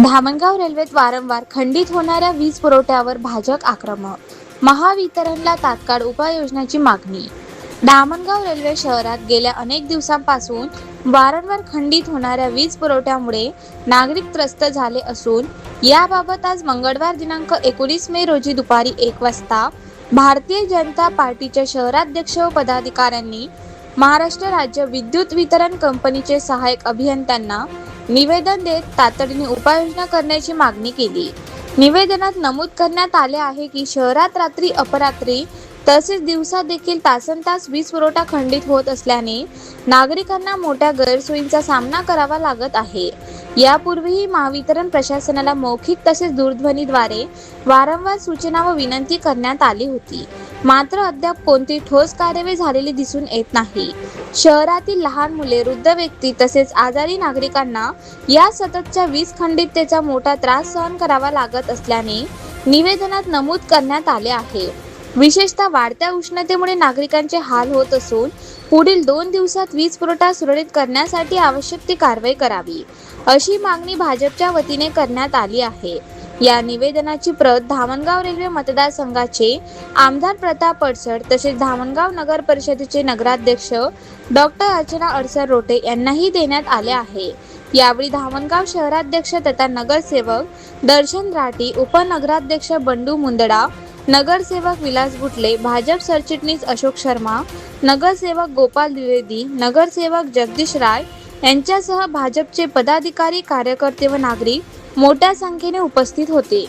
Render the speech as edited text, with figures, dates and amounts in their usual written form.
धामणगाव रेल्वेत वारंवार खंडित होणाऱ्या वीज पुरवठ्यावर भाजप आक्रमक. महावितरणला तात्काळ उपाययोजनाची मागणी. धामणगाव रेल्वे शहरात गेल्या अनेक दिवसांपासून वारंवार खंडित होणाऱ्या वीज पुरवठ्यामुळे नागरिक त्रस्त झाले असून याबाबत आज मंगळवार दिनांक 19 मे रोजी दुपारी 1 वाजता भारतीय जनता पार्टीच्या शहराध्यक्ष व पदाधिकाऱ्यांनी महाराष्ट्र राज्य विद्युत वितरण कंपनीचे सहाय्यक अभियंत्यांना निवेदन देत तातडीने उपाययोजना करण्याची मागणी केली. निवेदनात नमूद करण्यात आले आहे की शहरात रात्री अपरात्री तसेच दिवसा देखील तासनतास वीज पुरवठा खंडित होत असल्याने नागरिकांना मोठ्या गैरसोयींचा सामना करावा लागत आहे. यापूर्वीही महावितरण प्रशासनाला मौखिक तसेच दूरध्वनीद्वारे वारंवार सूचना व विनंती करण्यात आली होती, मात्र अद्याप कोणती ठोस कार्यवाही झालेली दिसून येत नाही. शहरातील लहान मुले, वृद्ध व्यक्ती तसेच आजारी नागरिकांना या सततच्या वीज खंडिततेचा मोठा त्रास सहन करावा लागत असल्याने निवेदनात नमूद करण्यात आले आहे. विशेषतः वाढत्या उष्णतेमुळे नागरिकांचे हाल होत असून पुढील 2 दिवसात वीज पुरवठा सुरळीत करण्यासाठी आवश्यक ती कारवाई करावी, अशी मागणी भाजपच्या वतीने करण्यात आली आहे. या निवेदनाची प्रत धामणगाव रेल्वे मतदारसंघाचे आमदार प्रताप अडसर तसेच धामणगाव नगर परिषदेचे नगराध्यक्ष डॉक्टर अर्चना अडसर रोटे यांनाही देण्यात आले आहे. यावेळी धामणगाव शहराध्यक्ष तथा नगरसेवक दर्शन राठी, उपनगराध्यक्ष बंडू मुंदडा, नगरसेवक विलास बुटले, भाजप सरचिटणीस अशोक शर्मा, नगरसेवक गोपाल द्विवेदी, नगरसेवक जगदीश राय यांच्यासह भाजपचे पदाधिकारी, कार्यकर्ते व नागरिक मोठ्या संख्येने उपस्थित होते.